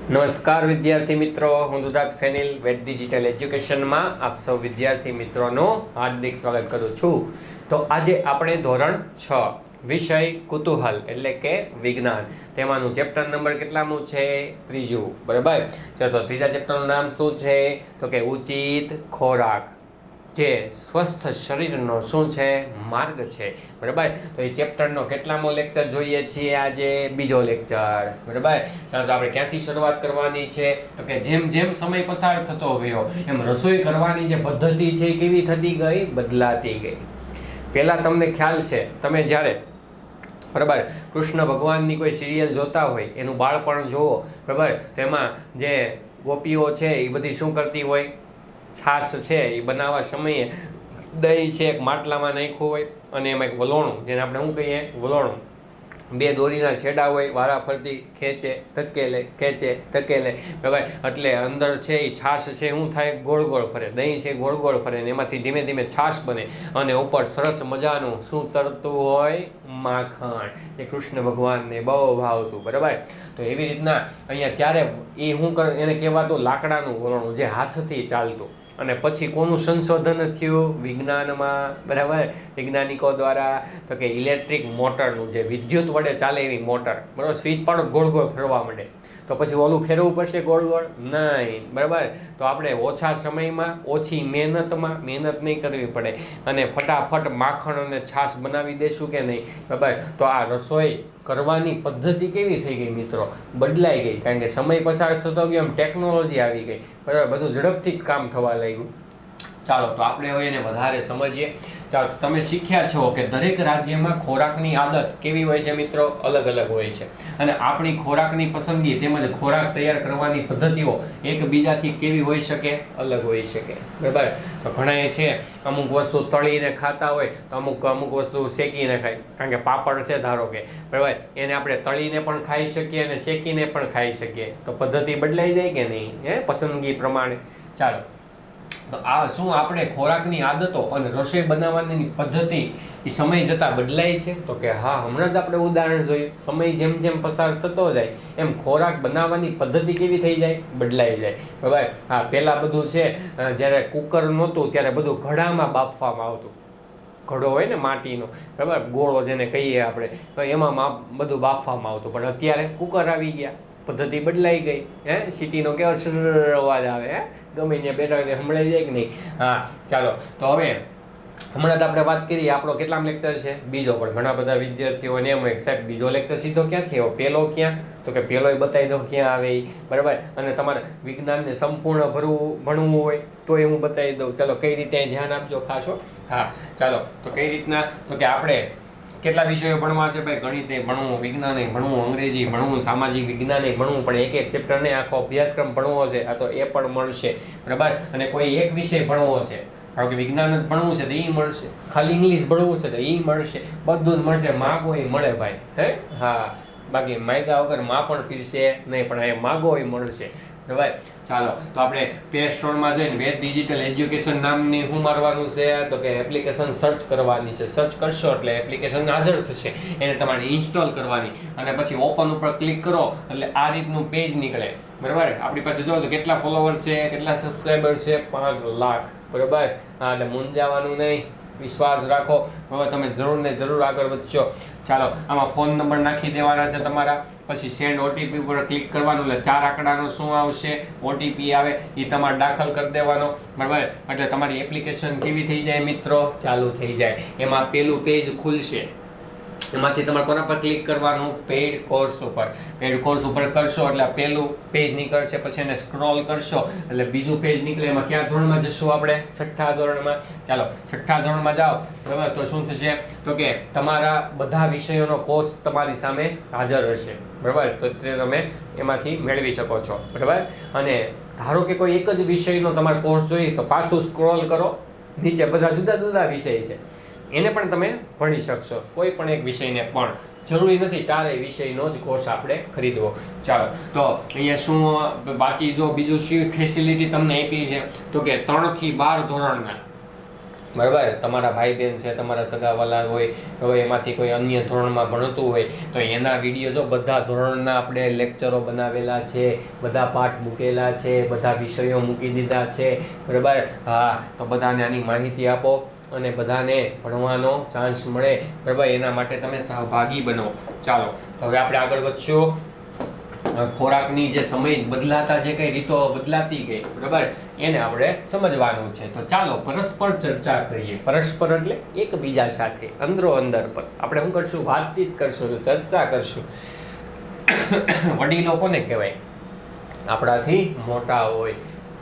નમસ્કાર વિદ્યાર્થી મિત્રો, હું દુધાત ફેનિલ વેટ ડિજિટલ એજ્યુકેશનમાં આપ સૌ વિદ્યાર્થી મિત્રોનું હાર્દિક સ્વાગત કરું છું. તો આજે આપણે ધોરણ 6 વિષય કુતૂહલ એટલે કે વિજ્ઞાન, તેમાંનું ચેપ્ટર નંબર કેટલામું છે? ત્રીજું. બરાબર. ચાલો, તો ત્રીજા ચેપ્ટરનું નામ શું છે? તો કે ઉચિત ખોરાક, જે સ્વસ્થ શરીરનો શું છે? માર્ગ છે. બરાબર. તો એ ચેપ્ટરનો કેટલામો લેક્ચર જોઈએ છીએ આજે? બીજો લેક્ચર. બરાબર. ચાલો, તો આપણે ક્યાંથી શરૂઆત કરવાની છે? તો કે જેમ જેમ સમય પસાર થતો ગયો એમ રસોઈ કરવાની જે પદ્ધતિ છે એ કેવી થતી ગઈ? બદલાતી ગઈ. પહેલાં તમને ખ્યાલ છે, તમે જ્યારે બરાબર કૃષ્ણ ભગવાનની કોઈ સિરિયલ જોતા હોય, એનું બાળપણ જુઓ, બરાબર, તેમાં જે ગોપીઓ છે એ બધી શું કરતી હોય? છાશ છે એ બનાવવા સમયે દહીં છે એક માટલામાં નાખ્યું હોય અને એમાં એક વલોણું, જેને આપણે શું કહીએ? વલોણું. બે દોરીના છેડા હોય, વારા ફરતી ખેંચે ધકેલે, ખેંચે ધકેલે, બરાબર. એટલે અંદર છે એ છાશ છે શું થાય? ગોળ ગોળ ફરે. દહીં છે ગોળ ગોળ ફરે ને એમાંથી ધીમે ધીમે છાશ બને અને ઉપર સરસ મજાનું શું તરતું હોય? માખણ. એ કૃષ્ણ ભગવાનને બહુ ભાવતું. બરાબર. તો એવી રીતના અહીંયા ત્યારે એ શું કરે? એને કહેવાતું લાકડાનું વલોણું, જે હાથથી ચાલતું. અને પછી કોનું સંશોધન થયું વિજ્ઞાનમાં? બરાબર. વૈજ્ઞાનિકો દ્વારા. તો કે ઇલેક્ટ્રિક મોટરનું, જે વિદ્યુત વડે ચાલે એવી મોટર. બરાબર. સ્વિચ પણ ગોળ ગોળ ફરવા માંડે. તો પછી ઓલું ફેરવવું પડશે ગોળ ગોળ? નહીં. બરાબર. તો આપણે ઓછા સમયમાં ઓછી મહેનતમાં મહેનત નહીં કરવી પડે અને ફટાફટ માખણ અને છાશ બનાવી દેશું કે નહીં? બરાબર. તો આ રસોઈ કરવાની પદ્ધતિ કેવી થઈ ગઈ મિત્રો? બદલાઈ ગઈ. કારણ કે સમય પસાર થતો ગયો એમ ટેકનોલોજી આવી ગઈ. બરાબર. બધું ઝડપથી કામ થવા લાગ્યું. ચાલો, તો આપણે હવે એને વધારે સમજીએ. ચાલો, તો તમે શીખ્યા છો કે દરેક રાજ્યમાં ખોરાકની આદત કેવી હોય છે મિત્રો? અલગ અલગ હોય છે. અને આપણી ખોરાકની પસંદગી તેમજ ખોરાક તૈયાર કરવાની પદ્ધતિઓ એકબીજાથી કેવી હોઈ શકે? અલગ હોઈ શકે. બરાબર. તો ઘણા છે અમુક વસ્તુ તળીને ખાતા હોય, તો અમુક વસ્તુ શેકીને ખાય. કારણ કે પાપડ છે ધારો કે, બરાબર, એને આપણે તળીને પણ ખાઈ શકીએ અને શેકીને પણ ખાઈ શકીએ. તો પદ્ધતિ બદલાઈ જાય કે નહીં? પસંદગી પ્રમાણે. ચાલો, તો આ શું આપણે ખોરાકની આદતો અને રસોઈ બનાવવાની પદ્ધતિ એ સમય જતાં બદલાય છે? તો કે હા, હમણાં જ આપણે ઉદાહરણ જોયું. સમય જેમ જેમ પસાર થતો જાય એમ ખોરાક બનાવવાની પદ્ધતિ કેવી થઈ જાય? બદલાઈ જાય. બરાબર. હા, પહેલાં બધું છે જ્યારે કુકર નહોતું ત્યારે બધું ઘડામાં બાફવામાં આવતું. ઘડો હોય ને માટીનો, બરાબર, ગોળો જેને કહીએ આપણે, તો એમાં બધું બાફવામાં આવતું. પણ અત્યારે કુકર આવી ગયા, પદ્ધતિ બદલાઈ ગઈ. સિટીનો કેવો અવાજ આવે? ગમે ત્યાં બેઠા હોય સંભળાઈ જાય કે નહીં? હા, ચાલો, તો હવે હમણાં તો આપણે વાત કરીએ, આપણો કેટલામ લેક્ચર છે? બીજો. પણ ઘણા બધા વિદ્યાર્થીઓને એમ હોય સાહેબ બીજો લેક્ચર સીધો ક્યાંથી આવ્યો? પહેલો ક્યાં? તો કે પહેલો બતાવી દઉં ક્યાં આવે એ. બરાબર. અને તમારે વિજ્ઞાનને સંપૂર્ણ ભણવું હોય તો એ હું બતાવી દઉં. ચાલો, કઈ રીતે ધ્યાન આપજો ખાસ. હા, ચાલો, તો કઈ રીતના? તો કે આપણે કેટલા વિષયો ભણવા છે ભાઈ? ગણિતે ભણવું, વિજ્ઞાને ભણવું, અંગ્રેજી ભણવું, સામાજિક વિજ્ઞાને ભણવું. પણ એક એક ચેપ્ટરને આખો અભ્યાસક્રમ ભણવો છે, આ તો એ પણ મળશે. બરાબર. અને કોઈ એક વિષય ભણવો છે, કારણ કે વિજ્ઞાન જ ભણવું છે તો એ મળશે, ખાલી ઇંગ્લિશ ભણવું છે તો એ મળશે, બધું જ મળશે. માગો એ મળે ભાઈ. હા, બાકી માગ્યા વગર માં પણ પીરશે નહીં, પણ એ માગો એ મળશે. બરાબર. ચાલો, તો આપણે પ્લે સ્ટોરમાં જઈને વેટ ડિજિટલ એજ્યુકેશન નામની શું મારવાનું છે? તો કે એપ્લિકેશન સર્ચ કરવાની છે. સર્ચ કરશો એટલે એપ્લિકેશન હાજર થશે, એને તમારે ઇન્સ્ટોલ કરવાની અને પછી ઓપન ઉપર ક્લિક કરો એટલે આ રીતનું પેજ નીકળે. બરાબર. આપણી પાસે જો તો કેટલા ફોલોવર છે, કેટલા સબસ્ક્રાઈબર છે? 5 લાખ. બરાબર. હા, એટલે મૂંઝાવાનું નહીં, વિશ્વાસ રાખો. હવે તમે જરૂર ને જરૂર આગળ વધશો. ચાલો, આમાં ફોન નંબર નાખી દેવાના છે તમારા, પછી સેન્ડ ઓટીપી પર ક્લિક કરવાનું એટલે 4 આંકડાનો શું આવશે? ઓટીપી આવે, એ તમારે દાખલ કરી દેવાનો. બરાબર. એટલે તમારી એપ્લિકેશન કેવી થઈ જાય મિત્રો? ચાલુ થઈ જાય. એમાં પેલું પેજ ખુલશે, એમાંથી તમારે કોના પર ક્લિક કરવાનું? પેઇડ કોર્સ ઉપર. પેઇડ કોર્સ ઉપર કરશો એટલે પહેલું પેજ નીકળશે, પછી એને સ્ક્રોલ કરશો એટલે બીજું પેજ નીકળે. એમાં કયા ધોરણમાં જશું આપણે? 6થા ધોરણમાં. ચાલો, 6થા ધોરણમાં જાઓ, બરાબર. તો શું થશે? તો કે તમારા બધા વિષયોનો કોર્સ તમારી સામે હાજર હશે. બરાબર. તો તે તમે એમાંથી મેળવી શકો છો. બરાબર. અને ધારો કે કોઈ એક જ વિષયનો તમારે કોર્સ જોઈએ તો પાછું સ્ક્રોલ કરો, નીચે બધા જુદા જુદા વિષય છે, એને પણ તમે ભણી શકશો. કોઈ પણ એક વિષયને પણ જરૂરી નથી ચારેય વિષયનો જ કોર્સ આપણે ખરીદવો. ચાલો, તો અહીંયા શું બાકી જો બીજું શું ફેસિલિટી તમને આપી છે? તો કે 3 થી 12 ધોરણના બરાબર. તમારા ભાઈ બહેન છે, તમારા સગાવાલા હોય, હવે એમાંથી કોઈ અન્ય ધોરણમાં ભણતું હોય તો એના વિડીયો જો બધા ધોરણના આપણે લેક્ચરો બનાવેલા છે, બધા પાઠ મૂકેલા છે, બધા વિષયો મૂકી દીધા છે, બરાબર. હા, તો બધાને આની માહિતી આપો અને બધાને ભણવાનો ચાન્સ મળે, બરાબર. એના માટે તમે સહભાગી બનો. ચાલો, તો હવે આપણે આગળ વધશું. ખોરાકની જે સમય બદલાતા જે કઈ રીતો બદલાતી ગઈ, બરાબર, એને આપણે સમજવાનું છે. તો ચાલો પરસ્પર ચર્ચા કરીએ. પરસ્પર એટલે એકબીજા સાથે, અંદરો અંદર પર આપણે શું કરશું? વાતચીત કરશું, ચર્ચા કરશું. વડીલો કોને કહેવાય? આપણાથી મોટા હોય,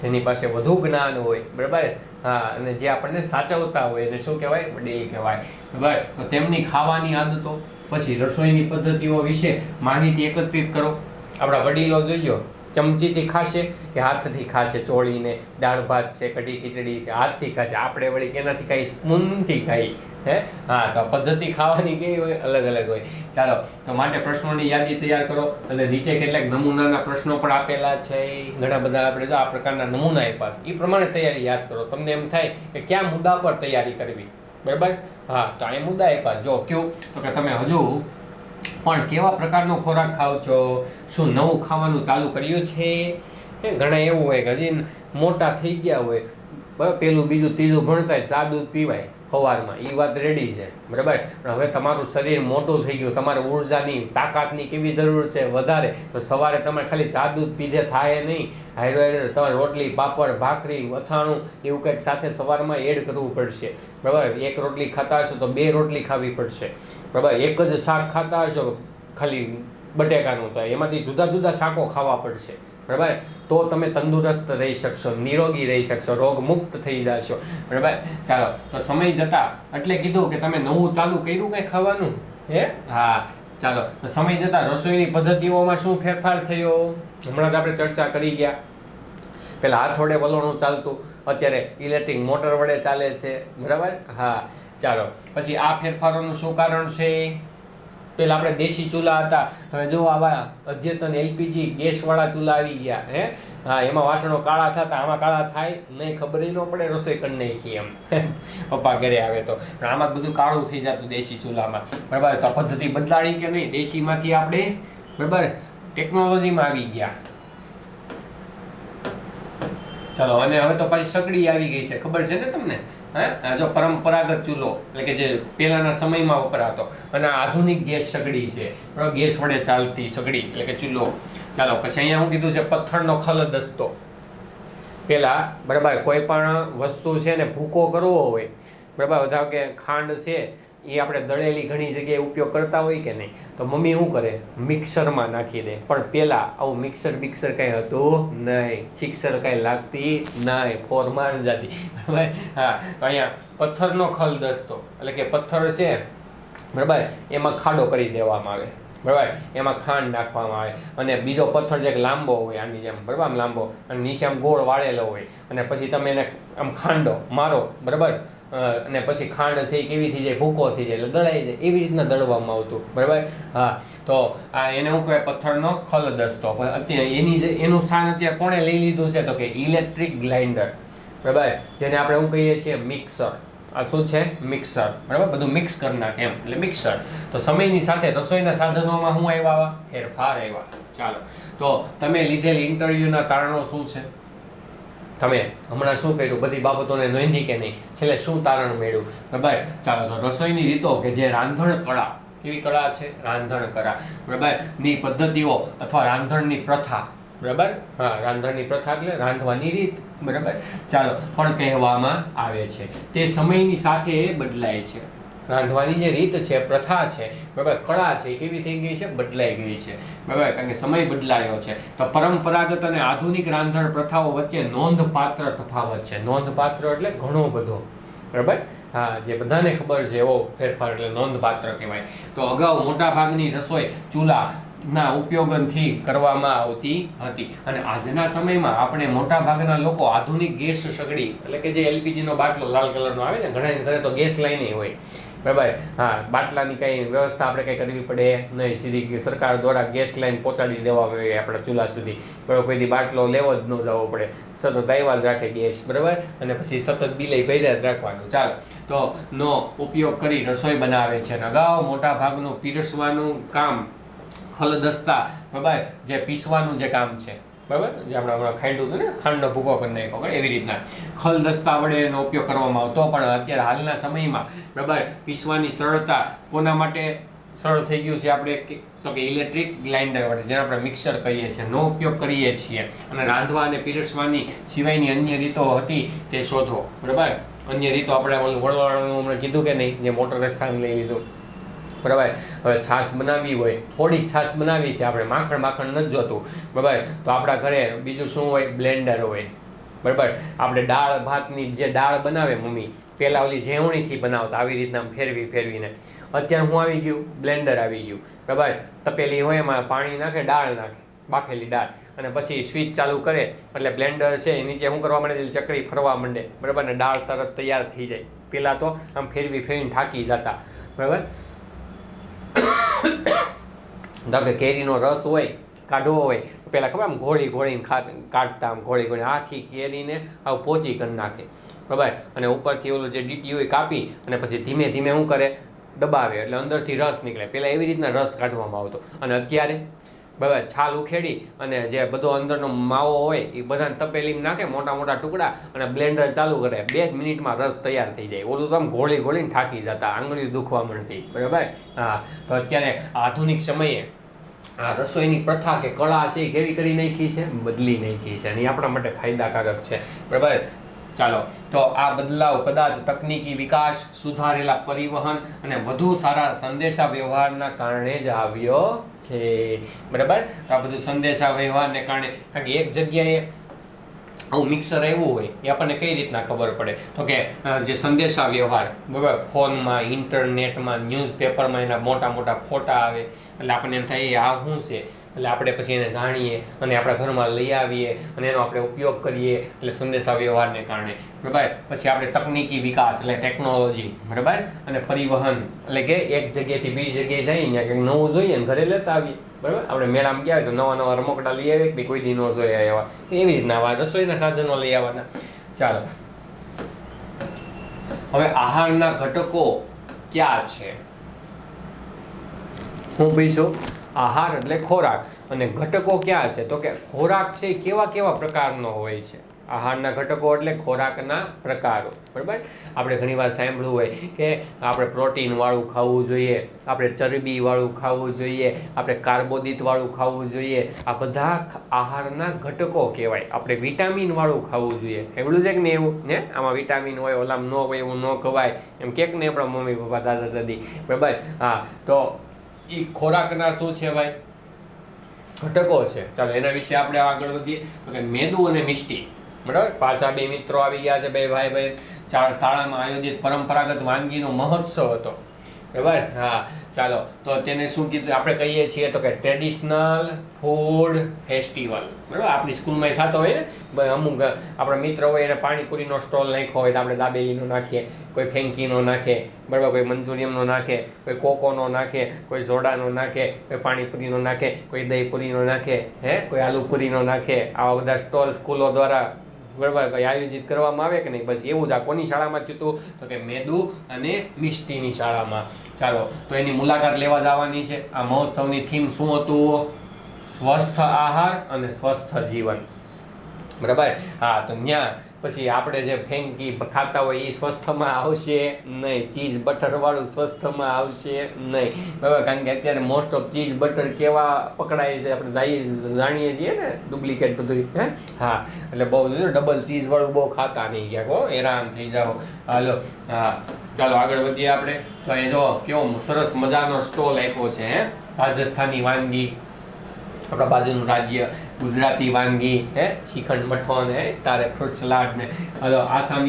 જેની પાસે વધુ જ્ઞાન હોય, બરાબર. હા, અને જે આપણને સાચવતા હોય એને શું કહેવાય? વડીલ કહેવાય, બરાબર. તો તેમની ખાવાની આદતો, પછી રસોઈની પદ્ધતિઓ વિશે માહિતી એકત્રિત કરો. આપણા વડીલો જોઈજો, ચમચીથી ખાશે કે હાથથી ખાશે? ચોળીને દાળ ભાત છે, કઢી ખીચડી છે, હાથથી ખાશે. આપણે વળી કેનાથી ખાઈ? સ્પૂનથી ખાઈ. હે? હા, તો પદ્ધતિ ખાવાની કેવી હોય? અલગ અલગ હોય. ચાલો, તો માટે પ્રશ્નોની યાદી તૈયાર કરો અને નીચે કેટલાક નમૂનાના પ્રશ્નો પણ આપેલા છે. ઘણા બધા આપણે જો આ પ્રકારના નમૂના આપ્યા છે, એ પ્રમાણે તૈયારી યાદ કરો. તમને એમ થાય કે કયા મુદ્દા પર તૈયારી કરવી, બરાબર. હા, તો આ મુદ્દા આપ્યા. જો કયું તો કે તમે હજુ પણ કેવા પ્રકારનો ખોરાક ખાવ છો? શું નવું ખાવાનું ચાલુ કર્યું છે? ઘણા એવું હોય કે હજી મોટા થઈ ગયા હોય, બરાબર, પેલું બીજું ત્રીજું ભણતા ચા દૂધ પીવાય સવારમાં, એ વાત રેડી છે, બરાબર. પણ હવે તમારું શરીર મોટું થઈ ગયું, તમારે ઉર્જાની તાકાતની કેવી જરૂર છે? વધારે. તો સવારે તમારે ખાલી ચા દૂધ પીધે થાય નહીં. હાઈડ્રો તમારે રોટલી, પાપડ, ભાખરી, અથાણું એવું કંઈક સાથે સવારમાં એડ કરવું પડશે, બરાબર. એક રોટલી ખાતા હશો તો 2 રોટલી ખાવી પડશે, બરાબર. એક જ શાક ખાતા હશો ખાલી બટેકાનું, તો એમાંથી જુદા જુદા શાકો ખાવા પડશે, બરાબર. તો તમે તંદુરસ્ત રહી શકશો, નિરોગી રહી શકશો, રોગ મુક્ત થઈ જશો, બરાબર. ચાલો, તો સમય જતા એટલે કીધું કે તમે નવું ચાલુ કર્યું કંઈ ખાવાનું? હે? હા, ચાલો. તો સમય જતા રસોઈની પદ્ધતિઓમાં શું ફેરફાર થયો? હમણાં જ આપણે ચર્ચા કરી ગયા. પહેલાં હાથ વડે વલોણું ચાલતું, અત્યારે ઇલેક્ટ્રિક મોટર વડે ચાલે છે, બરાબર. હા, ચાલો. પછી આ ફેરફારોનું શું કારણ છે? પહેલાં આપણે દેશી ચૂલા હતા, હવે જો આવા અદ્યતન LPG ગેસવાળા ચૂલા આવી ગયા. હે? હા, એમાં વાસણો કાળા થતા, આમાં કાળા થાય નહીં, ખબર ન પડે, રસોઈ કરી નાખી એમ. પપ્પા ઘરે આવે તો પણ આમાં બધું કાળું થઈ જતું દેશી ચૂલામાં, બરાબર. તો પદ્ધતિ બદલાડી કે નહીં? દેશીમાંથી આપણે, બરાબર, ટેકનોલોજીમાં આવી ગયા. ચાલો, અને હવે તો પાછી સગડી આવી ગઈ છે, ખબર છે ને તમને? હા, જો પરંપરાગત ચૂલો એટલે કે જે પહેલાના સમયમાં વપરાતો, અને આધુનિક ગેસ સગડી છે, ગેસ વડે ચાલતી સગડી એટલે કે ચૂલો. ચાલો, પછી અહીંયા હું કીધું છે પથ્થરનો ખલદસ્તો. પહેલાં, બરાબર, કોઈ પણ વસ્તુ છે ને ભૂકો કરવો હોય, બરાબર, ધારો કે ખાંડ છે એ આપણે દળેલી ઘણી જગ્યાએ ઉપયોગ કરતા હોય કે નહીં, તો મમ્મી શું કરે? મિક્સરમાં નાખી દે. પણ પહેલાં આવું મિક્સર કંઈ હતું નહીં, સિક્સર કાંઈ લાગતી નહીં, ફોરમાં જતી, બરાબર. હા, તો અહીંયા પથ્થરનો ખલદસ્તો એટલે કે પથ્થર છે, બરાબર, એમાં ખાડો કરી દેવામાં આવે, બરાબર, એમાં ખાંડ નાખવામાં આવે, અને બીજો પથ્થર જે લાંબો હોય આની જેમ, બરાબર, આમ લાંબો, અને નીચે આમ ગોળ વાળેલો હોય, અને પછી તમે એને આમ ખાંડો મારો, બરાબર, અને પછી ખાંડ છે એ કેવી થઈ જાય? ભૂકો થઈ જાય, એટલે દળાઈ જાય. એવી રીતના દળવામાં આવતું, બરાબર. હા, તો આ એને શું કહેવાય? પથ્થરનો ખલદસ્તો. અત્યારે એનું સ્થાન અત્યારે કોણે લઈ લીધું છે? તો કે ઇલેક્ટ્રિક ગ્રાઇન્ડર, બરાબર, જેને આપણે શું કહીએ છીએ? મિક્સર. આ શું છે? મિક્સર, બરાબર. બધું મિક્સ કરી નાખે એમ, એટલે મિક્સર. તો સમયની સાથે રસોઈના સાધનોમાં શું આવ્યા? ફેરફાર આવ્યા. ચાલો, તો તમે લીધેલી ઇન્ટરવ્યુના તારણો શું છે? તમે હમણાં શું કર્યું? બધી બાબતોને નોંધી કે નહીં? છેલ્લે શું તારણ મેળવ્યું? બરાબર. ચાલો, તો રસોઈની રીતો કે જે રાંધણ કળા, કેવી કળા છે? રાંધણ કળા, બરાબર, ની પદ્ધતિઓ અથવા રાંધણની પ્રથા, બરાબર. હા, રાંધણની પ્રથા એટલે રાંધવાની રીત, બરાબર. ચાલો, પણ કહેવામાં આવે છે તે સમયની સાથે બદલાય છે. રાંધવાની જે રીત છે, પ્રથા છે, બરાબર, કળા છે, એ કેવી થઈ ગઈ છે? બદલાઈ ગઈ છે, બરાબર, કારણ કે સમય બદલાયો છે. તો પરંપરાગત અને આધુનિક રાંધણ પ્રથાઓ વચ્ચે નોંધપાત્ર તફાવત છે. નોંધપાત્ર એટલે ઘણો બધો, બરાબર. હા, જે બધાને ખબર છે એવો ફેરફાર એટલે નોંધપાત્ર કહેવાય. તો અગાઉ મોટા ભાગની રસોઈ ચૂલાના ઉપયોગથી કરવામાં આવતી હતી, અને આજના સમયમાં આપણે મોટા ભાગના લોકો આધુનિક ગેસ સગડી એટલે કે જે LPG નો બાટલો લાલ કલરનો આવે ને, ઘણા ઘરે તો ગેસ લાઈને હોય, બરાબર. હા, બાટલાની કંઈ વ્યવસ્થા આપણે કંઈ કરવી પડે નહીં, સીધી સરકાર દ્વારા ગેસ લાઈન પહોંચાડી દેવામાં આવે આપણા ચૂલા સુધી. બરાબર, કોઈથી બાટલો લેવો જ ન જવો પડે, સતત આવ્યા જ રાખે ગેસ. બરાબર, અને પછી સતત બિલે ભર્યા જ રાખવાનું. ચાલો, તો નો ઉપયોગ કરી રસોઈ બનાવે છે. અને અગાઉ મોટા ભાગનું પીરસવાનું કામ ખલદસ્તા, બરાબર, જે પીસવાનું જે કામ છે, બરાબર, જે આપણે હમણાં ખાંડું હતું ને, ખાંડનો ભૂકો કરી નાખ્યો, બરાબર, એવી રીતના ખલદસ્તા વડે એનો ઉપયોગ કરવામાં આવતો. પણ અત્યારે હાલના સમયમાં, બરાબર, પીસવાની સરળતા કોના માટે સરળ થઈ ગયું છે આપણે, તો કે ઇલેક્ટ્રિક ગ્રાઇન્ડર વડે, જેને આપણે મિક્સર કહીએ છીએ, નો ઉપયોગ કરીએ છીએ. અને રાંધવા અને પીરસવાની સિવાયની અન્ય રીતો હતી તે શોધો. બરાબર, અન્ય રીતો આપણે વળવાળાનું હમણાં કીધું કે નહીં, જે મોટર સ્થાન લઈ લીધું. બરાબર, હવે છાશ બનાવવી હોય, થોડીક છાશ બનાવી છે આપણે, માખણ નથી જોતું. બરાબર, તો આપણા ઘરે બીજું શું હોય? બ્લેન્ડર હોય. બરાબર, આપણે દાળ ભાતની જે દાળ બનાવે મમ્મી, પહેલાં ઓલી ઝેવણીથી બનાવતા, આવી રીતના ફેરવીને. અત્યારે હું આવી ગયું, બ્લેન્ડર આવી ગયું. બરાબર, તપેલી હોય એમાં પાણી નાખે, દાળ નાખે, બાફેલી દાળ, અને પછી સ્વિચ ચાલુ કરે એટલે બ્લેન્ડર છે નીચે શું કરવા માંડે, ચકરી ફરવા માંડે. બરાબર, ને દાળ તરત તૈયાર થઈ જાય. પહેલાં તો આમ ફેરવીને થાકી જતા. બરાબર, ધારો કે કેરીનો રસ હોય, કાઢવો હોય, પહેલાં ખબર આમ ઘોળીને કાઢતા, આમ ઘોળીને આખી કેરીને આવું પોચી કરી નાખે. બરાબર, અને ઉપરથી ઓલું જે ડીટી હોય કાપી અને પછી ધીમે ધીમે શું કરે, દબાવે એટલે અંદરથી રસ નીકળે. પહેલાં એવી રીતના રસ કાઢવામાં આવતો. અને અત્યારે બરાબર, છાલ ઉખેડી અને જે બધો અંદરનો માવો હોય એ બધાને તપેલીમાં નાખે, મોટા ટુકડા, અને બ્લેન્ડર ચાલુ કરે, 2 જ મિનિટમાં રસ તૈયાર થઈ જાય. ઓલું તો આમ ઘોળીને થાકી જતા, આંગળીઓ દુખવા મળતી. બરાબર, હા, તો અત્યારે આધુનિક સમયે આ રસોઈની પ્રથા કે કળા છે એ કેવી કરી નાખી છે, બદલી નાખી છે, અને એ આપણા માટે ફાયદાકારક છે. બરાબર, ચાલો, તો આ બદલાવ કદાચ તકનીકી વિકાસ, સુધારેલા પરિવહન અને વધુ સારા સંદેશા વ્યવહારના કારણે જ આવ્યો છે. બરાબર, તો આ બધું સંદેશા વ્યવહારને કારણે, કારણ કે એક જગ્યાએ આવું મિક્સર આવ્યું હોય એ આપણને કઈ રીતના ખબર પડે, તો કે જે સંદેશા વ્યવહાર, બરાબર, ફોનમાં, ઇન્ટરનેટમાં, ન્યૂઝપેપરમાં એના મોટા ફોટા આવે એટલે આપણને એમ થાય આ શું છે, એટલે આપણે પછી એને જાણીએ અને આપણા ઘરમાં લઈ આવીએ અને એનો આપણે ઉપયોગ કરીએ. એટલે સંદેશા વ્યવહારને કારણે. બરાબર, પછી આપણે તકનીકી વિકાસ એટલે ટેકનોલોજી. બરાબર, અને પરિવહન એટલે કે એક જગ્યાએથી બીજી જગ્યાએ જઈએ, ત્યાં કંઈક નવું જોઈએ ને ઘરે લેતા આવીએ. બરાબર, આપણે મેળામાં ગયા હોય તો નવા રમકડા લઈ આવીએ કે કોઈ દી ન જોઈએ એવા, એવી રીતના આવા રસોઈના સાધનો લઈ આવવાના. ચાલો, હવે આહારના ઘટકો ક્યાં છે? હું પૂછું, આહાર એટલે ખોરાક, અને ઘટકો ક્યાં છે? તો કે ખોરાક છે કેવા પ્રકારનો હોય છે? આહારના ઘટકો એટલે ખોરાકના પ્રકારો. બરાબર, આપણે ઘણીવાર સાંભળ્યું હોય કે આપણે પ્રોટીનવાળું ખાવું જોઈએ, આપણે ચરબીવાળું ખાવું જોઈએ, આપણે કાર્બોદિતવાળું ખાવું જોઈએ. આ બધા આહારના ઘટકો કહેવાય. આપણે વિટામિનવાળું ખાવું જોઈએ. એવડું છે કે નહીં એવું ને? આમાં વિટામિન હોય, ઓલામાં ન હોય એવું ન ખવાય એમ કે ને આપણા મમ્મી પપ્પા, દાદા દાદી. બરાબર, હા, તો એ ખોરાકના શું છે ભાઈ? ઘટકો છે. ચાલો, એના વિશે આપણે આગળ વધીએ. તો કે મેદુ અને મિષ્ટી. બરાબર, પાછા 2 મિત્રો આવી ગયા છે, ભાઈ શાળામાં આયોજિત પરંપરાગત વાનગીનો મહોત્સવ હતો. બરાબર, હા, ચાલો, તો તેને શું કીધું આપણે કહીએ છીએ? તો કે ટ્રેડિશનલ ફૂડ ફેસ્ટિવલ. બરાબર, આપણી સ્કૂલમાં થતો હોય ને, અમુક આપણા મિત્ર હોય એને પાણીપુરીનો સ્ટોલ નાખ્યો હોય તો આપણે દાબેલીનો નાખીએ, કોઈ ફેંકીનો નાખે, બરાબર, કોઈ મંચુરિયનનો નાખે, કોઈ કોકોનો નાખે, કોઈ સોડાનો નાખે, કોઈ પાણીપુરીનો નાખે, કોઈ દહીંપુરીનો નાખે, કોઈ આલુપુરીનો નાખે. આવા બધા સ્ટોલ સ્કૂલો દ્વારા, બરાબર, કંઈ આયોજિત કરવામાં આવે કે નહીં? બસ એવું જ આ કોની શાળામાં થયું હતું? તો કે મેદુ અને મિષ્ટીની શાળામાં. ચાલો, તો એની મુલાકાત લેવા જવાની છે. આ મહોત્સવની થીમ શું હતું? સ્વસ્થ આહાર અને સ્વસ્થ જીવન. બરાબર, હા, તો ત્યાં પછી આપણે જે ફેંકી ખાતા હોય એ સ્વસ્થમાં આવશે નહીં, ચીઝ બટરવાળું સ્વસ્થમાં આવશે નહીં. બરાબર, કારણ કે અત્યારે મોસ્ટ ઓફ ચીઝ બટર કેવા પકડાય છે આપણે જાણીએ છીએ ને, ડુપ્લિકેટ બધું. હા, એટલે બહુ ડબલ ચીઝવાળું બહુ ખાતા નહીં ગયા, હો, હેરાન થઈ જાઓ. હાલો, હા, ચાલો આગળ વધીએ આપણે. તો એ જો કેવો સરસ મજાનો સ્ટોલ આપ્યો છે, રાજસ્થાની વાનગી, આપણા બાજુનું રાજ્ય ગુજરાતી વાનગી, શ્રીખંડ મઠો ને તારે ફ્રૂટ સલાડ ને. હલો, આસામ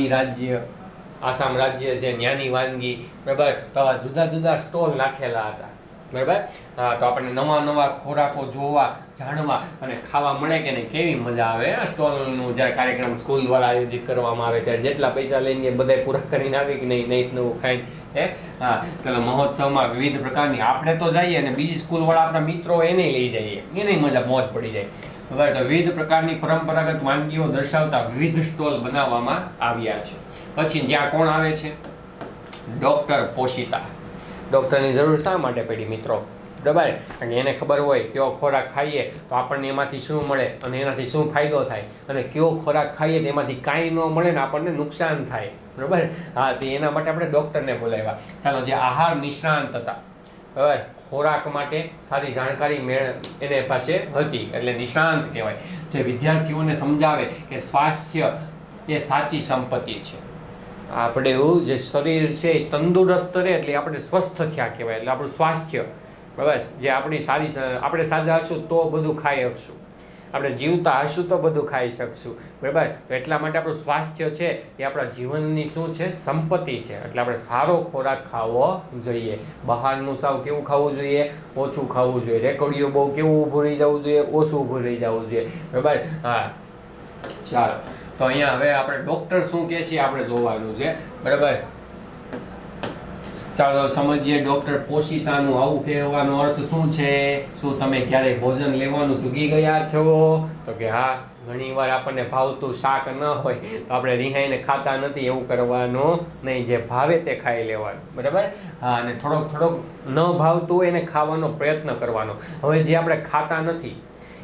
રાજ્ય છે, ત્યાંની વાનગી. બરાબર, તો આવા જુદા સ્ટોલ નાખેલા હતા. બરાબર. હા, તો આપણને નવા નવા ખોરાકો જોવા, જાણવા અને ખાવા મળે કે નહીં, કેવી મજા આવે. સ્ટોલનું જ્યારે કાર્યક્રમ સ્કૂલ દ્વારા આયોજિત કરવામાં આવે ત્યારે જેટલા પૈસા લઈને બધા પૂરા કરીને આવી કે નહીં, નહીં નવું ખાઈને. હા, ચલો મહોત્સવમાં વિવિધ પ્રકારની આપણે તો જઈએ અને બીજી સ્કૂલવાળા આપણા મિત્રો એને લઈ જઈએ, એને મજા મોજ પડી જાય. બરાબર. તો વિવિધ પ્રકારની પરંપરાગત વાનગીઓ દર્શાવતા વિવિધ સ્ટોલ બનાવવામાં આવ્યા છે. પછી જ્યાં કોણ આવે છે? ડૉક્ટર પોશિતા. ડૉક્ટરની જરૂર શા માટે પડી મિત્રો? બરાબર. કારણ કે એને ખબર હોય કયો ખોરાક ખાઈએ તો આપણને એમાંથી શું મળે અને એનાથી શું ફાયદો થાય, અને કયો ખોરાક ખાઈએ તો એમાંથી કાંઈ ન મળે ને આપણને નુકસાન થાય. બરાબર. હા, તો એના માટે આપણે ડૉક્ટરને બોલાવ્યા. ચાલો, જે આહાર નિષ્ણાંત હતા, બરાબર, ખોરાક માટે સારી જાણકારી એને પાસે હતી એટલે નિષ્ણાંત કહેવાય, જે વિદ્યાર્થીઓને સમજાવે કે સ્વાસ્થ્ય એ સાચી સંપત્તિ છે. આપણે એવું જે શરીર છે એ તંદુરસ્ત રહે એટલે આપણે સ્વસ્થ થયા કહેવાય, એટલે આપણું સ્વાસ્થ્ય. બરાબર. જે આપણી આપણે સાજા હશું તો બધું ખાઈ શકશું, આપણે જીવતા હશું તો બધું ખાઈ શકશું. બરાબર. તો એટલા માટે આપણું સ્વાસ્થ્ય છે એ આપણા જીવનની શું છે? સંપત્તિ છે. એટલે આપણે સારો ખોરાક ખાવો જોઈએ. બહારનું સાવ કેવું ખાવું જોઈએ? ઓછું ખાવું જોઈએ. રેકડીઓ બહુ કેવું ઊભું રહી જવું જોઈએ? ઓછું ઊભું રહી જવું જોઈએ. બરાબર. હા, ચાલો, તો અહીંયા હવે આપણે ડૉક્ટર શું કહે છે આપણે જોવાનું છે. બરાબર. ચાલો સમજીએ ડૉક્ટર પોશિતાનું આવું કહેવાનો અર્થ શું છે. શું તમે ક્યારેય ભોજન લેવાનું ચૂકી ગયા છો? તો કે હા, ઘણીવાર આપણને ભાવતું શાક ન હોય તો આપણે રિહાઈને ખાતા નથી, એવું કરવાનું નહીં. જે ભાવે તે ખાઈ લેવાનું. બરાબર. હા, અને થોડોક ન ભાવતું હોય એને ખાવાનો પ્રયત્ન કરવાનો. હવે જે આપણે ખાતા નથી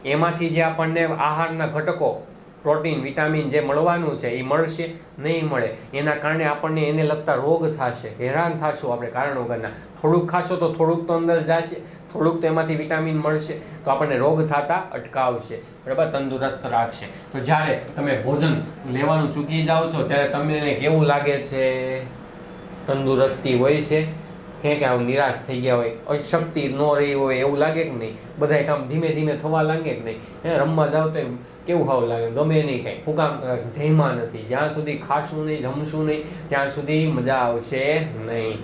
એમાંથી જે આપણને આહારના ઘટકો, પ્રોટીન, વિટામિન જે મળવાનું છે એ મળશે નહીં મળે. એના કારણે આપણને એને લગતા રોગ થશે, હેરાન થશું આપણે કારણ વગરના. થોડુંક ખાશો તો થોડુંક તો અંદર જશે, થોડુંક તો એમાંથી વિટામિન મળશે તો આપણને રોગ થતા અટકાવશે. બરાબર. તંદુરસ્ત રાખશે. તો જ્યારે તમે ભોજન લેવાનું ચૂકી જાઓ છો ત્યારે તમને કેવું લાગે છે? તંદુરસ્તી હોય છે કે આવું નિરાશ થઈ ગયા હોય, અશક્તિ ન રહી હોય એવું લાગે કે નહીં? બધા કામ ધીમે ધીમે થવા લાગે કે નહીં? રમવા જાવ તો કેવું ખાવું લાગે? ગમે નહીં કંઈ. હું કામ જમ્યા નથી. જ્યાં સુધી ખાશું નહીં, જમશું નહીં ત્યાં સુધી મજા આવશે નહીં.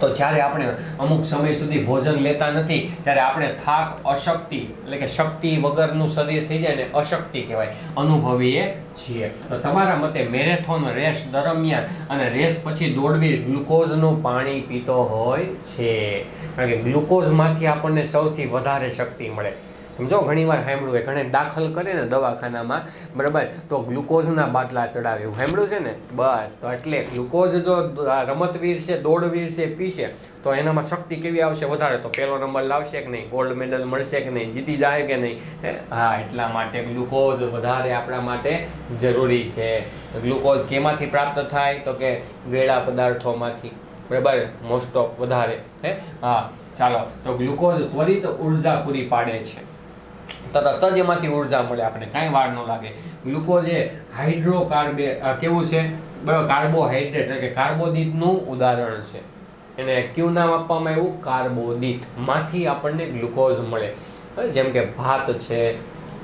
તો જ્યારે આપણે અમુક સમય સુધી ભોજન લેતા નથી ત્યારે આપણે થાક, અશક્તિ એટલે કે શક્તિ વગરનું શરીર થઈ જાય ને અશક્તિ કહેવાય, અનુભવીએ છીએ. તો તમારા મતે મેરેથોન રેસ દરમિયાન અને રેસ પછી દોડવીર ગ્લુકોઝનું પાણી પીતો હોય છે, કારણ કે ગ્લુકોઝમાંથી આપણને સૌથી વધારે શક્તિ મળે. સમજો, ઘણી વાર સાંભળ્યું હોય, ઘણે દાખલ કરે ને દવાખાનામાં, બરાબર, તો ગ્લુકોઝના બાટલા ચડાવે, એવું સાંભળ્યું છે ને? બસ, તો એટલે ગ્લુકોઝ જો રમતવીર છે, દોડવીર છે, પીશે તો એનામાં શક્તિ કેવી આવશે? વધારે. તો પહેલો નંબર લાવશે કે નહીં? ગોલ્ડ મેડલ મળશે કે નહીં? જીતી જાય કે નહીં? હા, એટલા માટે ગ્લુકોઝ વધારે આપણા માટે જરૂરી છે. ગ્લુકોઝ કેમાંથી પ્રાપ્ત થાય? તો કે ગળ્યા પદાર્થોમાંથી. બરાબર. મોસ્ટ ઓફ વધારે. હા, ચાલો, તો ગ્લુકોઝ ત્વરિત ઉર્જા પૂરી પાડે છે. તરત જ એમાંથી ઉર્જા મળે, આપણે કાંઈ વાર ન લાગે. ગ્લુકોઝ એ કેવું છે? બરાબર, કાર્બોહાઈડ્રેટ એટલે કે કાર્બોદિતનું ઉદાહરણ છે. એને કયું નામ આપવામાં આવ્યું? કાર્બોદિત. માંથી આપણને ગ્લુકોઝ મળે. જેમ કે ભાત છે,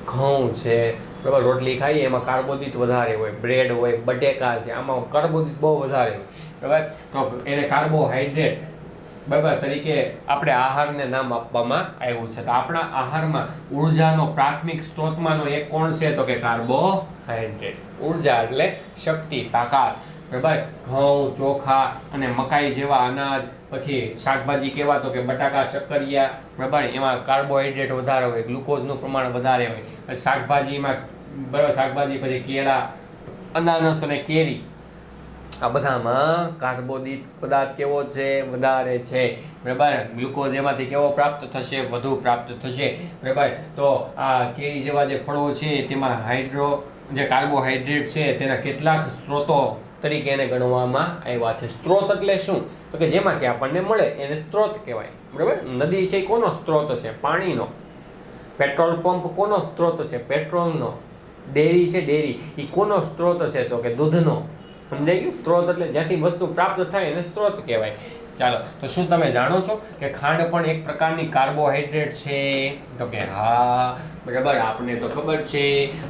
ઘઉં છે, બરાબર, રોટલી ખાઈએ એમાં કાર્બોદિત વધારે હોય, બ્રેડ હોય, બટેકા છે, આમાં કાર્બોદિત બહુ વધારે હોય. બરાબર. તો એને કાર્બોહાઈડ્રેટ બરાબર તરીકે આપણે આહારને નામ આપવામાં આવ્યું છે. તો આપણા આહારમાં ઉર્જાનો પ્રાથમિક સ્ત્રોતમાંનો એક કોણ છે? તો કે કાર્બોહાઈડ્રેટ. ઉર્જા એટલે શક્તિ, તાકાત. બરાબર. ઘઉં, ચોખા અને મકાઈ જેવા અનાજ, પછી શાકભાજી કેવા? તો કે બટાકા, શક્કરિયા, બરાબર, એમાં કાર્બોહાઈડ્રેટ વધારે હોય, ગ્લુકોઝનું પ્રમાણ વધારે હોય. પછી શાકભાજીમાં, બરાબર, શાકભાજી, પછી કેળા, અનાનસ અને કેરી, આ બધામાં કાર્બોદિત પદાર્થ કેવો છે? વધારે છે. બરાબર. ગ્લુકોઝ એમાંથી કેવો પ્રાપ્ત થશે? વધુ પ્રાપ્ત થશે. બરાબર. તો આ કેરી જેવા જે ફળો છે તેમાં જે કાર્બોહાઈડ્રેટ છે તેના કેટલાક સ્ત્રોતો તરીકે એને ગણવામાં આવ્યા છે. સ્ત્રોત એટલે શું? તો કે જેમાંથી આપણને મળે એને સ્ત્રોત કહેવાય. બરાબર. નદી છે કોનો સ્ત્રોત છે? પાણીનો. પેટ્રોલ પંપ કોનો સ્ત્રોત છે? પેટ્રોલનો. ડેરી છે, ડેરી, એ કોનો સ્ત્રોત છે? તો કે દૂધનો. સમજાઈ ગયું? સ્ત્રોત એટલે જ્યાંથી વસ્તુ પ્રાપ્ત થાય એને સ્ત્રોત કહેવાય. ચાલો, તો શું તમે જાણો છો કે ખાંડ પણ એક પ્રકારની કાર્બોહાઈડ્રેટ છે? તો કે હા, બરાબર, આપને તો ખબર છે.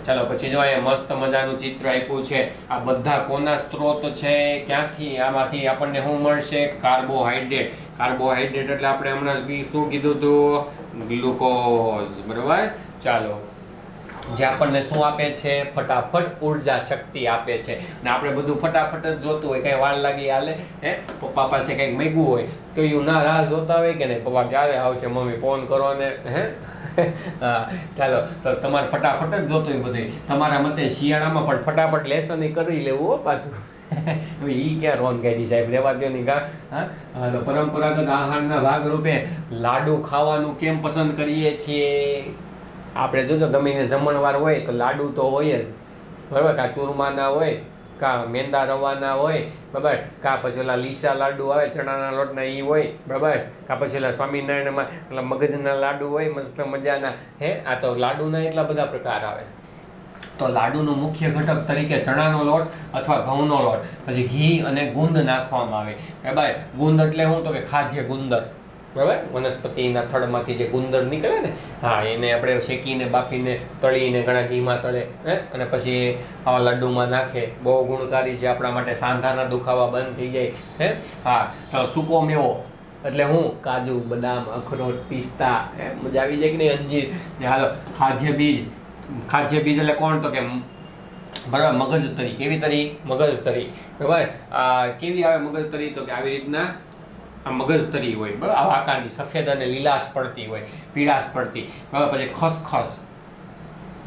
ચાલો પછી જો અહીંયા મસ્ત મજાનું ચિત્ર આપ્યું છે. આ બધા કોના સ્ત્રોત છે? ક્યાંથી? આમાંથી આપણને શું મળશે? કાર્બોહાઈડ્રેટ. કાર્બોહાઈડ્રેટ એટલે આપણે હમણાં શું કીધું હતું? ગ્લુકોઝ. બરાબર. ચાલો, જે આપણને શું આપે છે? ફટાફટ ઉર્જા શક્તિ આપે છે. ને આપણે બધું ફટાફટ જ જોતું હોય, કઈ વાર લાગી હાલે? હે, પપ્પા પાસે કંઈક માંગ્યું હોય તો એવું ના રાહ જોતા હોય કે નહીં, પપ્પા ક્યારે આવશે, મમ્મી ફોન કરો ને. હે હા, ચાલો, તો તમારે ફટાફટ જ જોતું હોય બધું. તમારા મતે શિયાળામાં પણ ફટાફટ લેસન કરી લેવું હો પાછું. ઈ ક્યાં રોંગ કાઢી સાહેબ, રેવા દો ની ગા. હા, તો પરંપરાગત આહારના ભાગરૂપે લાડુ ખાવાનું કેમ પસંદ કરીએ છીએ? આપણે જોજો ગમે એને જમણવાર હોય તો લાડુ તો હોય જ, બરાબર. કાં ચૂરમાના હોય, કાં મેંદા રવાના હોય, બરાબર. કાં પછી ઓલા લીસા લાડુ આવે ચણાના લોટના એ હોય, બરાબર. કાં પછી ઓલા સ્વામિનારાયણમાં ઓલા મગજના લાડુ હોય મસ્ત મજાના. હે, આ તો લાડુના એટલા બધા પ્રકાર આવે. તો લાડુનો મુખ્ય ઘટક તરીકે ચણાનો લોટ અથવા ઘઉંનો લોટ, પછી ઘી અને ગુંદ નાખવામાં આવે, બરાબર. ગુંદ એટલે શું? તો કે ખાદ્ય ગુંદર, બરાબર. વનસ્પતિના થડમાંથી જે ગુંદર નીકળે ને, હા, એને આપણે શેકીને બાફીને તળીને ઘણા ઘીમાં તળે, હે, અને પછી આવા લડ્ડુમાં નાખે. બહુ ગુણકારી છે આપણા માટે. સાંધાના દુખાવા બંધ થઈ જાય. હે, હા. ચાલો, સૂકો મેવો એટલે હું? કાજુ, બદામ, અખરોટ, પિસ્તા. મજા આવી જાય કે નહીં? અંજીર. હાલો, ખાદ્ય બીજ. ખાદ્ય બીજ એટલે કોણ? તો કે બરાબર, મગજતરી. કેવી તરી? મગજતરી, બરાબર. કેવી આવે મગજતરી? તો કે આવી રીતના આ મગજતરી હોય, બરાબર. આવા આકારની સફેદ અને લીલાશ પડતી હોય, પીળાશ પડતી, બરાબર. પછી ખસખસ.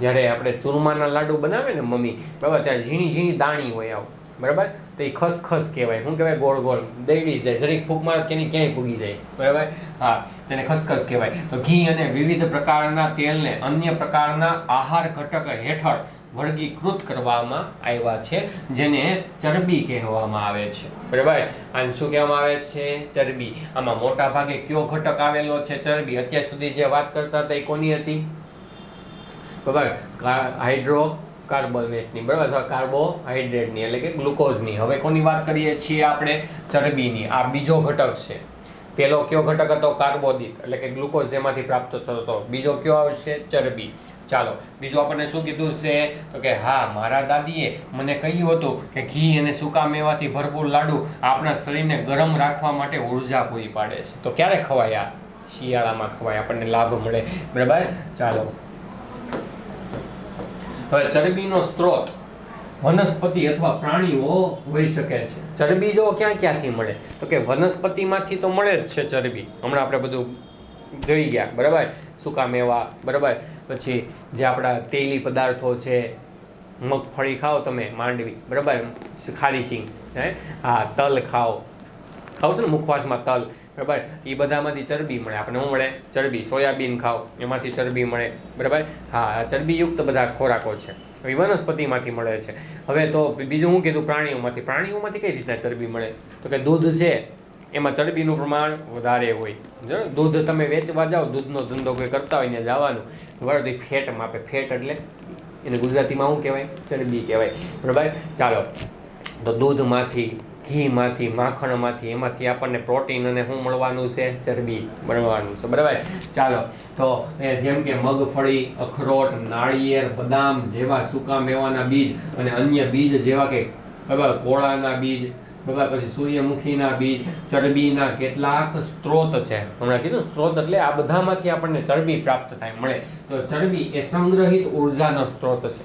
જ્યારે આપણે ચૂરમાના લાડુ બનાવે ને મમ્મી, બરાબર, ત્યારે ઝીણી ઝીણી દાણી હોય આવું, બરાબર. તો એ ખસખસ કહેવાય. શું કહેવાય? ગોળ ગોળ દઈડી જાય, જરીક ફૂંક મારે કે ક્યાંય પૂગી જાય, બરાબર. હા, તેને ખસખસ કહેવાય. તો ઘી અને વિવિધ પ્રકારના તેલને અન્ય પ્રકારના આહાર ઘટક હેઠળ વર્ગીકૃત કરવામાં આવ્યા છે, જેને ચરબી કહેવામાં આવે છે, બરાબર. આને શું કહેવામાં આવે છે? ચરબી. આમાં મોટા ભાગે કયો ઘટક આવેલો છે? ચરબી. અત્યાર સુધી જે વાત કરતા હતા એ કોની હતી? બરાબર, હાઇડ્રોકાર્બોનેટની, બરાબર, અથવા કાર્બોહાઈડ્રેટની એટલે કે ગ્લુકોઝની. હવે કોની વાત કરીએ છીએ આપણે? ચરબીની. આ બીજો ઘટક છે. પહેલો કયો ઘટક હતો? કાર્બોદિત એટલે કે ગ્લુકોઝ, જેમાંથી પ્રાપ્ત થતો હતો. બીજો કયો આવશે? ચરબી. ચાલો, બીજું આપણને શું કીધું છે? તો કે હા, મારા દાદીએ મને કહ્યું હતું કે ઘી અને સૂકા મેવાથી ભરપૂર લાડુ આપણા શરીરને ગરમ રાખવા માટે ઉર્જા પૂરી પાડે છે. તો ક્યારે ખવાય? આ શિયાળામાં ખવાય, આપણને લાભ મળે, બરાબર. ચાલો, હવે ચરબીનો સ્ત્રોત વનસ્પતિ અથવા પ્રાણીઓ હોઈ શકે છે. ચરબી જો ક્યાંથી મળે? તો કે વનસ્પતિમાંથી તો મળે જ છે ચરબી. હમણાં આપણે બધું જોઈ ગયા, બરાબર. સૂકા મેવા, બરાબર. પછી જે આપણા તેલી પદાર્થો છે, મગફળી ખાઓ તમે, માંડવી, બરાબર, ખારી સિંગ, હે, હા, તલ ખાઓ છો ને મુખવાસમાં તલ, બરાબર. એ બધામાંથી ચરબી મળે આપણને. શું મળે? ચરબી. સોયાબીન ખાઓ, એમાંથી ચરબી મળે, બરાબર. હા, ચરબીયુક્ત બધા ખોરાકો છે, એ વનસ્પતિમાંથી મળે છે. હવે તો બીજું શું કીધું? પ્રાણીઓમાંથી. પ્રાણીઓમાંથી કઈ રીતના ચરબી મળે? તો કે દૂધ છે, એમાં ચરબીનું પ્રમાણ વધારે હોય. જો દૂધ તમે વેચવા જાઓ, દૂધનો ધંધો કોઈ કરતા હોય ને જવાનું, બરાબર, તો ફેટ માપે. ફેટ એટલે એને ગુજરાતીમાં શું કહેવાય? ચરબી કહેવાય, બરાબર. ચાલો, તો દૂધમાંથી, ઘીમાંથી, માખણમાંથી, એમાંથી આપણને પ્રોટીન અને શું મળવાનું છે? ચરબી મળવાનું છે, બરાબર. ચાલો, તો જેમ કે મગફળી, અખરોટ, નાળિયેર, બદામ જેવા સૂકા મેવાના બીજ અને અન્ય બીજ જેવા કે, બરાબર, કોળાના બીજ, બરાબર, પછી સૂર્યમુખીના બીજ ચરબીના કેટલાક સ્ત્રોત છે. હમણાં કીધું સ્ત્રોત એટલે આ બધામાંથી આપણને ચરબી પ્રાપ્ત થાય, મળે. તો ચરબી એ સંગ્રહિત ઉર્જાનો સ્ત્રોત છે.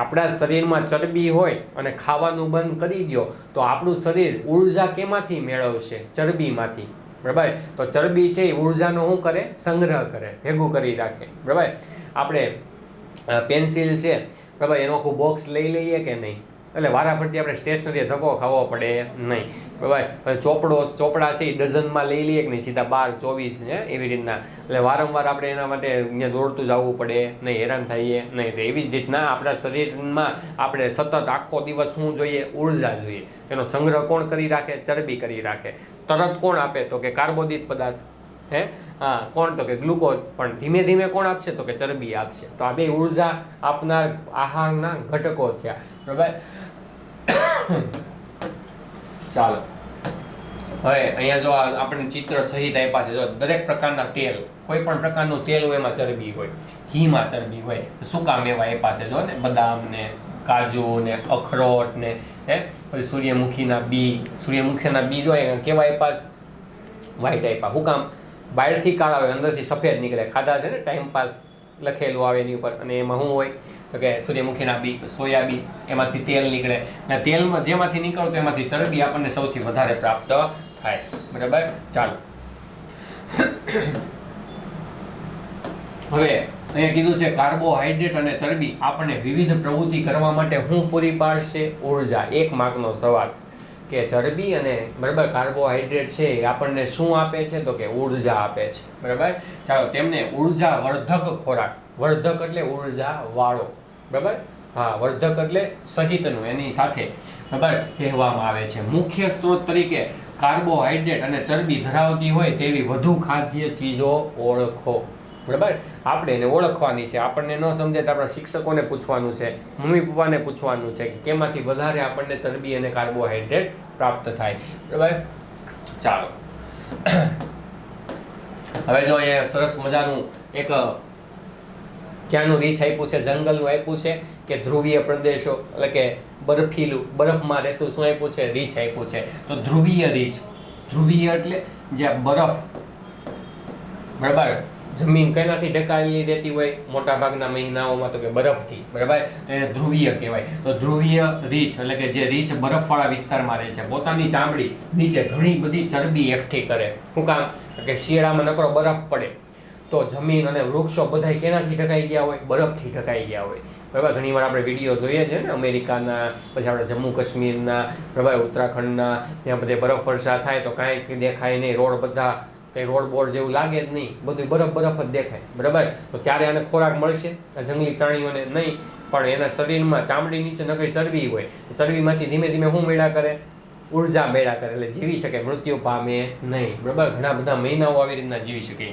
આપણા શરીરમાં ચરબી હોય અને ખાવાનું બંધ કરી દો તો આપણું શરીર ઉર્જા કેમાંથી મેળવશે? ચરબીમાંથી, બરાબર. તો ચરબી છે એ ઉર્જાનો શું કરે? સંગ્રહ કરે, ભેગું કરી રાખે, બરાબર. આપણે પેન્સિલ છે, બરાબર, એનું આખું બોક્સ લઈ લઈએ કે નહીં? એટલે વારાફરતી આપણે સ્ટેશનરી ધક્કો ખાવો પડે નહીં, બરાબર. ચોપડા છે એ ડઝનમાં લઈ લઈએ કે નહીં? સીધા 12, 24, હે, એવી રીતના. એટલે વારંવાર આપણે એના માટે અહીંયા દોડતું જવું પડે નહીં, હેરાન થઈએ નહીં. તો એવી જ રીતના આપણા શરીરમાં આપણે સતત આખો દિવસ શું જોઈએ? ઉર્જા જોઈએ. એનો સંગ્રહ કોણ કરી રાખે? ચરબી કરી રાખે. તરત કોણ આપે? તો કે કાર્બોદિત પદાર્થ, હે, હા, કોણ? તો કે ગ્લુકોઝ. પણ ધીમે ધીમે કોણ આપશે? તો કે ચરબી આપશે. તો આ બે ઉર્જા આપનાર આહારના ઘટકો થયા, બરાબર. ચાલો, હવે અહીંયા જો આપણે ચિત્ર સહિત આપ્યા છે, જો દરેક પ્રકારના તેલ, કોઈ પણ પ્રકારનું તેલ હોય એમાં ચરબી હોય, ઘીમાં ચરબી હોય, સૂકા મેવા આપ્યા છે જો ને, બદામ ને કાજુ ને અખરોટ ને પછી સૂર્યમુખીના બી જો કેવા આપ્યા છે, વ્હાઈટ આપ્યા. શું કામ? બહારથી કાળા હોય, અંદરથી સફેદ નીકળે. ખાધા છે ને, ટાઈમ પાસ લખેલું આવે એની ઉપર. અને એમાં શું હોય તો કે સૂર્યમુખીના બી, સોયાબીન, એમાંથી તેલ નીકળે. અને તેલમાં જેમાંથી નીકળતું એમાંથી ચરબી આપણને સૌથી વધારે પ્રાપ્ત થાય. બરાબર, ચાલો હવે અહીંયા કીધું છે કાર્બોહાઈડ્રેટ અને ચરબી આપણને વિવિધ પ્રવૃત્તિ કરવા માટે શું પૂરી પાડશે? ઉર્જા. એક માર્કનો સવાલ કે ચરબી અને બરાબર કાર્બોહાઈડ્રેટ છે એ આપણને શું આપે છે? તો કે ઉર્જા આપે છે. બરાબર, ચાલો તેમને ઉર્જા વર્ધક ખોરાક, વર્ધક એટલે ઉર્જા વાળો, બરાબર, હા, વર્ધક એટલે સહિતનું એની સાથે, બરાબર, કહેવામાં આવે છે. મુખ્ય સ્ત્રોત તરીકે કાર્બોહાઈડ્રેટ અને ચરબી ધરાવતી હોય તેવી વધુ ખાદ્ય ચીજો ઓળખો. બરાબર, આપણે એને ઓળખવાની છે. આપણને ન સમજે તો આપણા શિક્ષકોને પૂછવાનું છે, મમ્મી પપ્પાને પૂછવાનું છે કે કેમાંથી વધારે આપણને ચરબી અને કાર્બોહાઈડ્રેટ પ્રાપ્ત થાય. બરાબર, ચાલો હવે જો અહીંયા સરસ મજાનું એક ક્યાંનું રીચ આપ્યું છે, જંગલનું આપ્યું છે કે ધ્રુવીય પ્રદેશો એટલે કે બરફીલું, બરફમાં રહેતું શું આપ્યું છે? રીચ આપ્યું છે. તો ધ્રુવીય રીચ, ધ્રુવીય એટલે જ્યાં બરફ, બરાબર, જમીન કેનાથી ઢંકાયેલી રહેતી હોય મોટા ભાગના મહિનાઓમાં? તો કે બરફથી. બરાબર, તો એને ધ્રુવીય કહેવાય. તો ધ્રુવીય રીછ એટલે કે જે રીછ બરફવાળા વિસ્તારમાં રહે છે, પોતાની ચામડી નીચે ઘણી બધી ચરબી એકઠી કરે. શું કામ? કે શિયાળામાં નકરો બરફ પડે તો જમીન અને વૃક્ષો બધા કેનાથી ઢંકાઈ ગયા હોય? બરફથી ઢંકાઈ ગયા હોય. બરાબર, ઘણીવાર આપણે વિડીયો જોઈએ છે ને, અમેરિકાના, પછી આપણે જમ્મુ કાશ્મીરના, બરાબર, ઉત્તરાખંડના, ત્યાં બધે બરફ વર્ષા થાય તો કાંઈ દેખાય નહીં, રોડ બધા કંઈ રોડ બોર્ડ જેવું લાગે જ નહીં, બધું બરફ જ દેખાય. બરાબર, તો ત્યારે આને ખોરાક મળશે જંગલી પ્રાણીઓને? નહીં, પણ એના શરીરમાં ચામડી નીચે નકરી ચરબી હોય. ચરબીમાંથી ધીમે ધીમે શું મેળા કરે? ઉર્જા મેળા કરે, એટલે જીવી શકે, મૃત્યુ પામે નહીં. બરાબર, ઘણા બધા મહિનાઓ આવી રીતના જીવી શકે.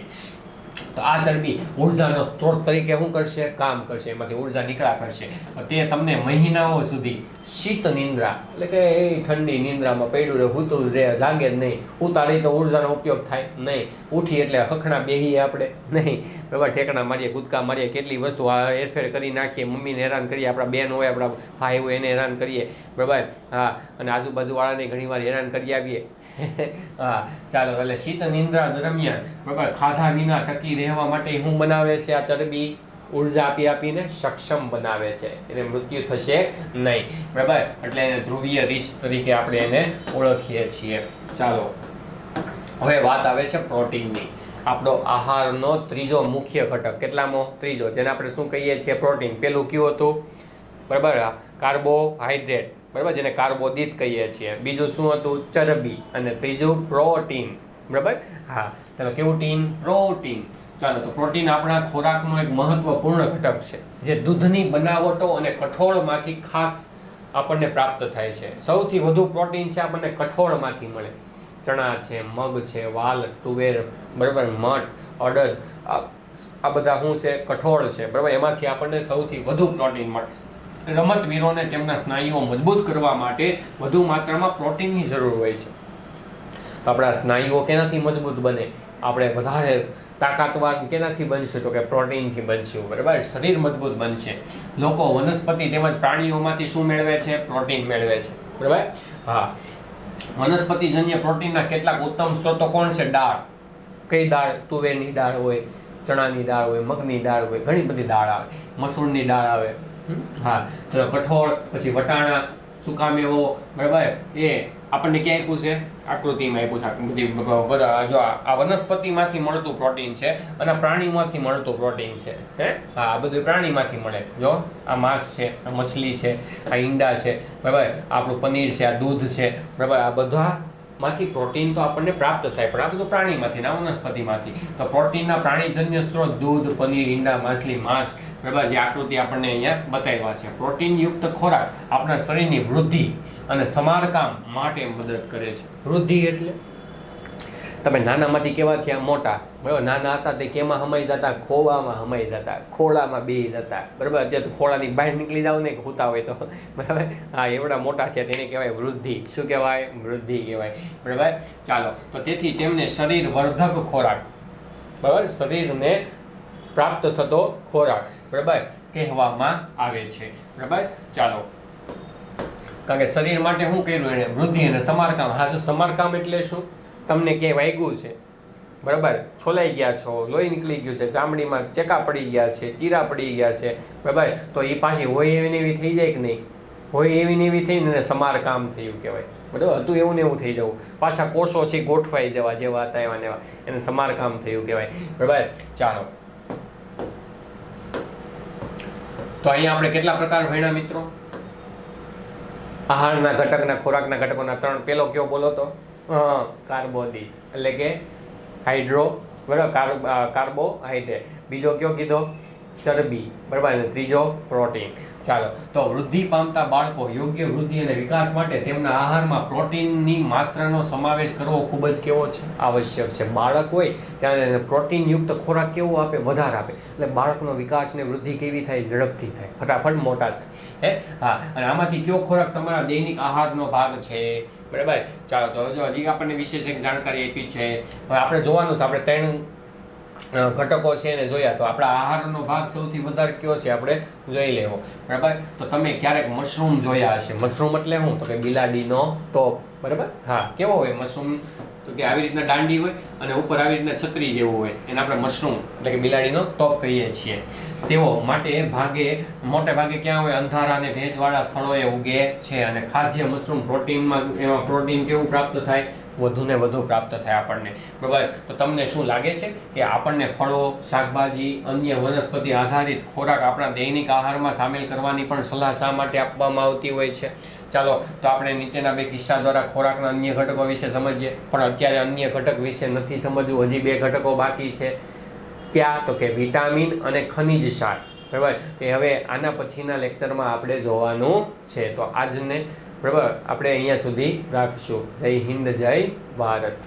તો આ ચરબી ઉર્જાનો સ્ત્રોત તરીકે શું કરશે? કામ કરશે, એમાંથી ઉર્જા નીકળ્યા કરશે. તે તમને મહિનાઓ સુધી શીત નિંદ્રા એટલે કે એ ઠંડી નિંદ્રામાં પડ્યું રહે, હૂતું રહે, જાગે જ નહીં. ઉતારી તો ઉર્જાનો ઉપયોગ થાય નહીં. ઉઠી એટલે હખણા બેહીએ આપણે નહીં, બરાબર, ઠેકણા મારીએ, કૂદકા મારીએ, કેટલી વસ્તુ હેરફેર કરી નાખીએ, મમ્મીને હેરાન કરીએ, આપણા બેન હોય, આપણા ભાઈ હોય એને હેરાન કરીએ. બરાબર, હા, અને આજુબાજુવાળાને ઘણીવાર હેરાન કરી આવીએ. હા, ચાલો, એટલે શીત નિંદ્રા દરમિયાન, બરાબર, ખાધા વિના ટકી રહેવા માટે શું બનાવે છે? આ ચરબી ઉર્જા આપીને સક્ષમ બનાવે છે, એને મૃત્યુ થશે નહીં. બરાબર, એટલે એને ધ્રુવીય રીછ તરીકે આપણે એને ઓળખીએ છીએ. ચાલો હવે વાત આવે છે પ્રોટીનની. આપણો આહારનો ત્રીજો મુખ્ય ઘટક, કેટલામો? ત્રીજો, જેને આપણે શું કહીએ છીએ? પ્રોટીન. પેલું કયું હતું? બરાબર, કાર્બોહાઈડ્રેટ, બરાબર, જેને કાર્બોદિત કહીએ છીએ. બીજું શું હતું? ચરબી. અને ત્રીજું પ્રોટીન. બરાબર, હા, ચાલો, કેવું ટીન? પ્રોટીન. ચાલો, તો પ્રોટીન આપણા ખોરાકનો એક મહત્વપૂર્ણ ઘટક છે, જે દૂધની બનાવટો અને કઠોળમાંથી ખાસ આપણને પ્રાપ્ત થાય છે. સૌથી વધુ પ્રોટીન છે આપણને કઠોળમાંથી મળે. ચણા છે, મગ છે, વાલ, તુવેર, બરાબર, મઠ, અડદ, આ બધા શું છે? કઠોળ છે. બરાબર, એમાંથી આપણને સૌથી વધુ પ્રોટીન મળે. રમતવીરોને તેમના સ્નાયુઓ મજબૂત કરવા માટે વધુ માત્રામાં પ્રોટીનની જરૂર હોય છે. તો આપણા સ્નાયુઓ કેનાથી મજબૂત બને? આપણે વધારે તાકાતવાર કેનાથી બનશે? તો કે પ્રોટીનથી બનશું. બરાબર, શરીર મજબૂત બનશે. લોકો વનસ્પતિ તેમજ પ્રાણીઓમાંથી શું મેળવે છે? પ્રોટીન મેળવે છે. બરાબર, હા, વનસ્પતિજન્ય પ્રોટીનના કેટલાક ઉત્તમ સ્ત્રોતો કોણ છે? દાળ. કઈ દાળ? તુવેરની દાળ હોય, ચણાની દાળ હોય, મગની દાળ હોય, ઘણી બધી દાળ આવે, મસૂરની દાળ આવે. હા, ચલો, કઠોળ, પછી વટાણા, સૂકા મેવો, બરાબર, એ આપણને ક્યાં આપ્યું છે? આકૃતિમાં આપ્યું છે. બધી જો આ વનસ્પતિમાંથી મળતું પ્રોટીન છે અને પ્રાણીમાંથી મળતું પ્રોટીન છે. હા, આ બધું પ્રાણીમાંથી મળે. જો આ માંસ છે, આ મછલી છે, આ ઈંડા છે, બરાબર, આપણું પનીર છે, આ દૂધ છે, બરાબર, આ બધામાંથી પ્રોટીન તો આપણને પ્રાપ્ત થાય, પણ આ બધું પ્રાણીમાંથી ના વનસ્પતિમાંથી. તો પ્રોટીનના પ્રાણીજન્ય સ્ત્રોત દૂધ, પનીર, ઈંડા, માછલી, માંસ, બરાબર, જે આકૃતિ આપણને અહીંયા બતાવ્યા છે. પ્રોટીનયુક્ત ખોરાક આપણા શરીરની વૃદ્ધિ અને સમારકામ માટે મદદ કરે છે. વૃદ્ધિ એટલે તમે નાનામાંથી કેવા થયા મોટા, બરાબર. નાના હતા તે કેમાં હમાઈ જતા, ખોવામાં હમાઈ જતા, ખોળામાં બે જતા, બરાબર. અત્યારે તો ખોળાની બહાર નીકળી જાવ ને હોતા હોય તો, બરાબર. હા, એવડા મોટા છે તેને કહેવાય વૃદ્ધિ. શું કહેવાય? વૃદ્ધિ કહેવાય, બરાબર. ચાલો, તો તેથી તેમને શરીર વર્ધક ખોરાક, બરાબર, શરીરને પ્રાપ્ત થતો ખોરાક, બરાબર, કહેવામાં આવે છે, બરાબર. ચાલો, કારણ કે શરીર માટે શું કર્યું એણે? વૃદ્ધિ અને સમારકામ. હા, જો સમારકામ એટલે શું? તમને ક્યાંય વાગ્યું છે, બરાબર, છોલાઈ ગયા છો, લોહી નીકળી ગયું છે, ચામડીમાં ચેકા પડી ગયા છે, ચીરા પડી ગયા છે, બરાબર, તો એ પાછી હોય એવી ને એવી થઈ જાય કે નહીં? હોય એવી ને એવી થઈને સમારકામ થયું કહેવાય, બરાબર. હતું એવું ને એવું થઈ જવું, પાછા કોષો છે ગોઠવાઈ જવા, જેવા હતા એવા ને એવા, એને સમારકામ થયું કહેવાય, બરાબર. ચાલો, તો અહીંયા આપણે કેટલા પ્રકાર ભણ્યા મિત્રો? આહારના ઘટકના, ખોરાકના ઘટકોના 3. પેલો કયો બોલો તો? કાર્બોદિત એટલે કે હાઇડ્રો, બરાબર, કાર્બોહાઈડ્રેટ. બીજો કયો કીધો? ચરબી, બરાબર. અને ત્રીજો પ્રોટીન. ચાલો, તો વૃદ્ધિ પામતા બાળકો યોગ્ય વૃદ્ધિ અને વિકાસ માટે તેમના આહારમાં પ્રોટીનની માત્રાનો સમાવેશ કરવો ખૂબ જ કેવો છે? આવશ્યક છે. બાળક હોય ત્યારે પ્રોટીનયુક્ત ખોરાક કેવો આપે? વધારે આપે, એટલે બાળકનો વિકાસ ને વૃદ્ધિ કેવી થાય? ઝડપથી થાય, ફટાફટ મોટા થાય. હા, અને આમાંથી કયો ખોરાક તમારા દૈનિક આહારનો ભાગ છે? બરાબર. ચાલો, તો જો હજી આપણને વિશેષ એક જાણકારી આપી છે. હવે આપણે જોવાનું છે, આપણે 3 ઘટકો છે એને જોયા, તો આપણા આહારનો ભાગ સૌથી વધારે કયો છે આપણે જોઈ લેવો, બરાબર. તો તમે ક્યારેક મશરૂમ જોયા હશે. મશરૂમ એટલે શું? તો કે બિલાડીનો ટોપ, બરાબર. હા, કેવો હોય મશરૂમ? તો કે આવી રીતના દાંડી હોય અને ઉપર આવી રીતના છત્રી જેવું હોય, એને આપણે મશરૂમ એટલે કે બિલાડીનો ટોપ કહીએ છીએ. તેઓ મોટે ભાગે ક્યાં હોય? અંધારા અને ભેજવાળા સ્થળોએ ઉગે છે. અને ખાદ્ય મશરૂમ પ્રોટીનમાં, એમાં પ્રોટીન કેવું પ્રાપ્ત થાય? વધુ ને વધુ પ્રાપ્ત થાય આપણને, બરાબર. તો તમને શું લાગે છે કે આપણને ફળો, શાકભાજી, અન્ય વનસ્પતિ આધારિત ખોરાક આપણા દૈનિક આહારમાં સામેલ કરવાની પણ સલાહ શા માટે આપવામાં આવતી હોય છે? ચાલો, તો આપણે નીચેના 2 કિસ્સા દ્વારા ખોરાકના અન્ય ઘટકો વિશે સમજીએ. પણ અત્યારે અન્ય ઘટક વિશે નથી સમજવું, હજી 2 ઘટકો બાકી છે. ક્યાં? તો કે વિટામિન અને ખનિજ ક્ષાર, બરાબર. કે હવે આના પછીના લેક્ચરમાં આપણે જોવાનું છે. તો આજને, બરાબર, આપણે અહીંયા સુધી રાખશું. જય હિન્દ, જય ભારત.